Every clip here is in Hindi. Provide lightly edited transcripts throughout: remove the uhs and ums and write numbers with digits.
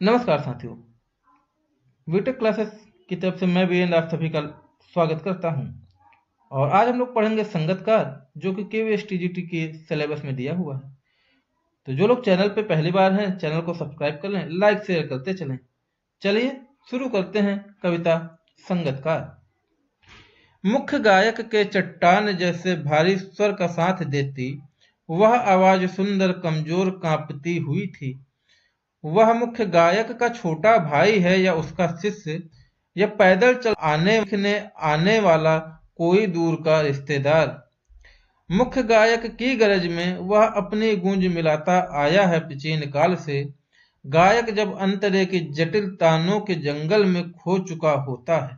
नमस्कार साथियों, बीटेक क्लासेस की तरफ से मैं वीरेंद्र आप सभी का स्वागत करता हूं। और आज हम लोग पढ़ेंगे संगतकार, जो कि केवीएस टीजीटी के सिलेबस में दिया हुआ है। तो जो लोग चैनल पे पहली बार हैं, चैनल को सब्सक्राइब कर लें, लाइक शेयर करते चलें। चलिए शुरू करते हैं कविता संगतकार। मुख्य गायक के चट्टान जैसे भारी स्वर का साथ देती, वह आवाज सुंदर कमजोर कांपती हुई थी। वह मुख्य गायक का छोटा भाई है या उसका शिष्य, या पैदल चल आने वाला कोई दूर का रिश्तेदार। मुख्य गायक की गरज में वह अपनी गूंज मिलाता आया है प्राचीन काल से। गायक जब अंतरे की जटिल तानों के जंगल में खो चुका होता है,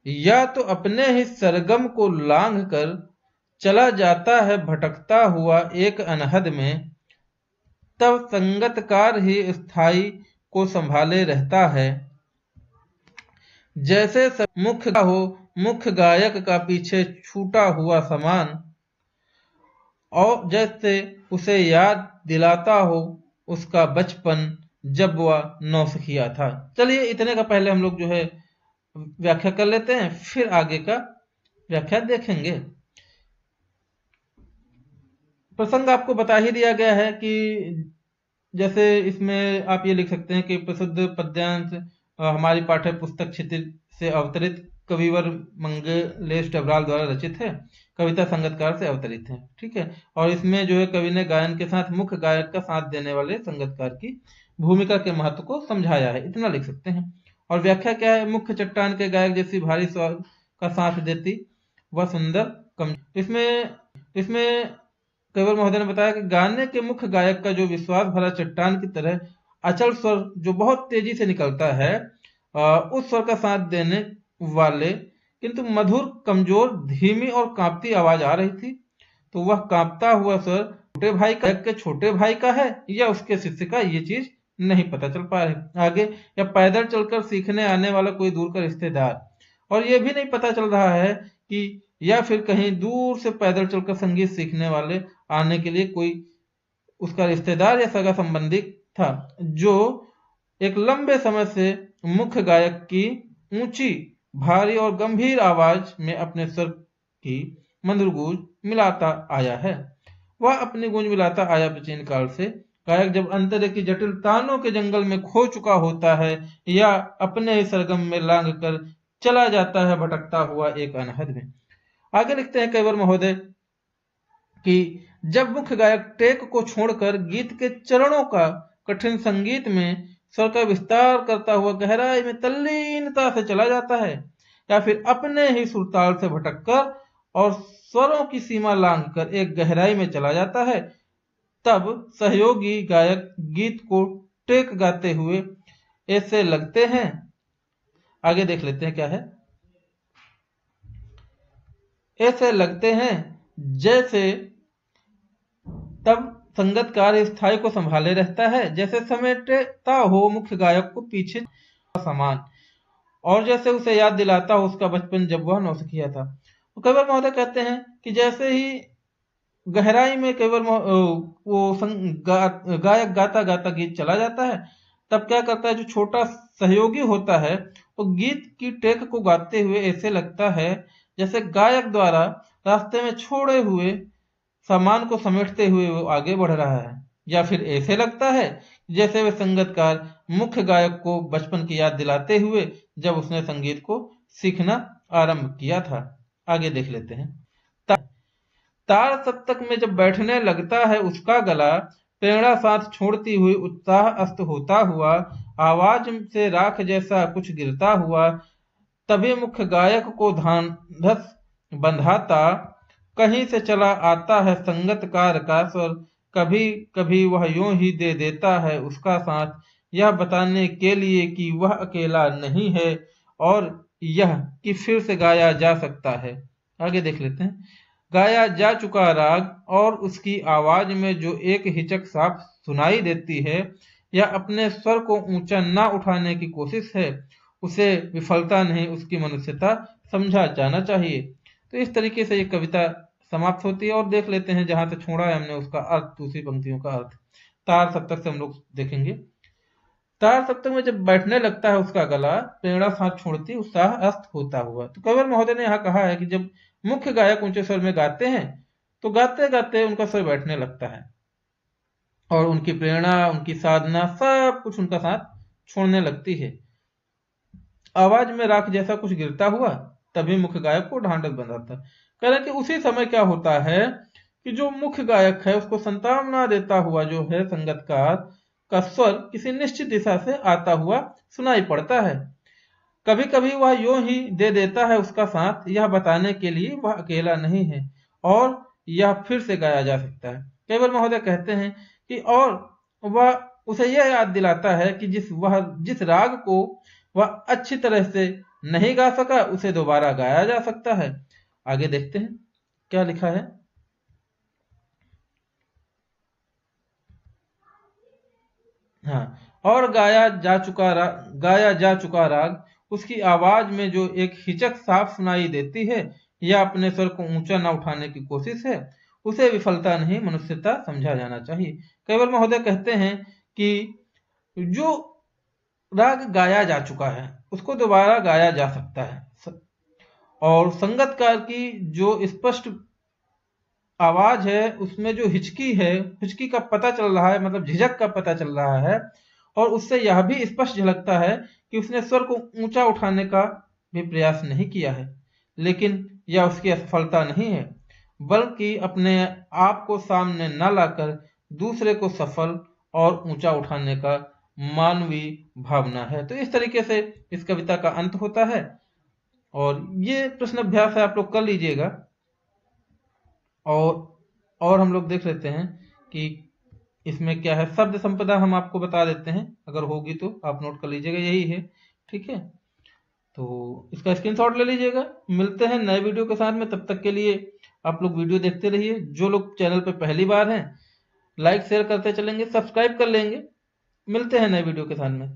या तो अपने ही सरगम को लांघ कर चला जाता है भटकता हुआ एक अनहद में, तब संगतकार ही स्थाई को संभाले रहता है। जैसे मुख्य हो मुख्य गायक का पीछे छूटा हुआ सामान, और जैसे उसे याद दिलाता हो उसका बचपन जब वह नौसिखिया था। चलिए इतने का पहले हम लोग जो है व्याख्या कर लेते हैं, फिर आगे का व्याख्या देखेंगे। प्रसंग आपको बता ही दिया गया है कि जैसे इसमें आप ये लिख सकते हैं कि प्रसिद्ध पद्यांश हमारी पाठ्य पुस्तक क्षितिज से अवतरित कविवर मंगलेश डबराल द्वारा रचित है, कविता संगतकार से अवतरित है। ठीक है। और इसमें जो है कवि ने गायन के साथ मुख्य गायक का साथ देने वाले संगतकार की भूमिका के महत्व को समझाया है, इतना लिख सकते हैं। और व्याख्या क्या है? मुख्य चट्टान के गायक जैसी भारी स्वर का साथ देती, वह सुंदर कम। इसमें कविवर महोदय ने बताया कि गाने के मुख्य गायक का जो विश्वास भरा चट्टान की तरह अचल स्वर जो बहुत तेजी से निकलता है, उस स्वर का साथ देने वाले किंतु मधुर कमजोर धीमी और कांपती आवाज आ रही थी। तो वह कांपता हुआ स्वर छोटे भाई का है या उसके शिष्य का, ये चीज नहीं पता चल पा रही आगे। या पैदल चलकर सीखने आने वाला कोई दूर का रिश्तेदार, और ये भी नहीं पता चल रहा है कि या फिर कहीं दूर से पैदल चलकर संगीत सीखने वाले आने के लिए कोई उसका रिश्तेदार या सगा संबंधी था, जो एक लंबे समय से मुख्य गायक की ऊंची भारी और गंभीर आवाज में अपने स्वर की मधुर गूंज मिलाता आया है। वह अपनी गूंज मिलाता आया प्राचीन काल से। गायक जब अंतरे की जटिल तानों के जंगल में खो चुका होता है, या अपने ही सरगम में लांघ कर चला जाता है भटकता हुआ एक अनहद में। आगे लिखते हैं कविवर महोदय कि जब मुख्य गायक टेक को छोड़कर गीत के चरणों का कठिन संगीत में स्वर का विस्तार करता हुआ गहराई में तल्लीनता से चला जाता है, या फिर अपने ही सुरताल से भटककर और स्वरों की सीमा लांघकर एक गहराई में चला जाता है, तब सहयोगी गायक गीत को टेक गाते हुए ऐसे लगते हैं। आगे देख लेते हैं क्या है। ऐसे लगते हैं जैसे तब संगतकार स्थाई को संभाले रहता है, जैसे समेटता हो मुख्य गायक को पीछे सामान, और जैसे उसे याद दिलाता हो उसका बचपन जब वह नौसिखिया था। तो कविवर महोदय कहते हैं कि जैसे ही गहराई में गायक गाता गाता गीत चला जाता है, तब क्या करता है, जो छोटा सहयोगी होता है वो गीत की टेक को गाते हुए ऐसे लगता है जैसे गायक द्वारा रास्ते में छोड़े हुए सामान को समेटते हुए वो आगे बढ़ रहा है, या फिर ऐसे लगता है जैसे वे संगतकार मुख्य गायक को बचपन की याद दिलाते हुए जब उसने संगीत को सीखना आरंभ किया था। आगे देख लेते हैं। तार सप्तक में जब बैठने लगता है उसका गला, प्रेरणा साथ छोड़ती हुई उत्साह अस्त होता हुआ, आवाज से राख जैसा कुछ गिरता हुआ, तभी मुख्य गायक को ढांढस बंधाता कहीं से चला आता है संगतकार का स्वर। कभी कभी वह यूं ही दे देता है उसका साथ, यह बताने के लिए कि वह अकेला नहीं है और यह कि फिर से गाया जा सकता है। आगे देख लेते हैं। गाया जा चुका राग और उसकी आवाज में जो एक हिचक साफ सुनाई देती है, या अपने स्वर को ऊंचा ना उठाने की कोशिश है, उसे विफलता नहीं उसकी मनुष्यता समझा जाना चाहिए। तो इस तरीके से ये कविता समाप्त होती है। और देख लेते हैं जहां से छोड़ा है हमने उसका अर्थ, दूसरी पंक्तियों का अर्थ तार सप्तक से हम लोग देखेंगे। तार सप्तक में जब बैठने लगता है उसका गला, प्रेरणा साथ छोड़ती, उत्साह अस्त होता हुआ। तो कविवर महोदय ने यहाँ कहा है कि जब मुख्य गायक ऊंचे स्वर में गाते हैं तो गाते गाते उनका स्वर बैठने लगता है और उनकी प्रेरणा, उनकी साधना, सब कुछ उनका साथ छोड़ने लगती है। आवाज में राख जैसा कुछ गिरता हुआ, तभी मुख्य गायक को ढांढस बंधाता है। कह रहे हैं कि उसी समय क्या होता है कि जो मुख्य गायक है उसको संतावना देता हुआ जो है संगतकार का स्वर किसी निश्चित दिशा से आता हुआ सुनाई पड़ता है। कभी कभी वह यूं ही दे देता है उसका साथ, यह बताने के लिए वह अकेला नहीं है और यह फिर से गाया जा सकता है। केवल महोदय कहते हैं कि और वह उसे यह याद दिलाता है कि जिस राग को वह अच्छी तरह से नहीं गा सका उसे दोबारा गाया जा सकता है। आगे देखते हैं क्या लिखा है। हाँ, और गाया जा चुका राग उसकी आवाज में जो एक हिचक साफ सुनाई देती है या अपने स्वर को ऊंचा न उठाने की कोशिश है, उसे विफलता नहीं मनुष्यता समझा जाना चाहिए। केवल महोदय कहते हैं कि जो राग गाया जा चुका है उसको दोबारा गाया जा सकता है और संगतकार की जो स्पष्ट आवाज है उसमें जो हिचकी का पता चल रहा है, मतलब झिझक का पता चल रहा है और उससे यह भी स्पष्ट झलकता है कि उसने स्वर को ऊंचा उठाने का भी प्रयास नहीं किया है, लेकिन यह उसकी असफलता नहीं है बल्कि अपने आप को सामने न लाकर दूसरे को सफल और ऊंचा उठाने का मानवीय भावना है। तो इस तरीके से इस कविता का अंत होता है और ये प्रश्न अभ्यास है, आप लोग कर लीजिएगा। और हम लोग देख लेते हैं कि इसमें क्या है। शब्द संपदा हम आपको बता देते हैं, अगर होगी तो आप नोट कर लीजिएगा, यही है। ठीक है, तो इसका स्क्रीनशॉट ले लीजिएगा। मिलते हैं नए वीडियो के साथ में, तब तक के लिए आप लोग वीडियो देखते रहिए। जो लोग चैनल पे पहली बार हैं लाइक शेयर करते चलेंगे, सब्सक्राइब कर लेंगे। मिलते हैं नए वीडियो के साथ में।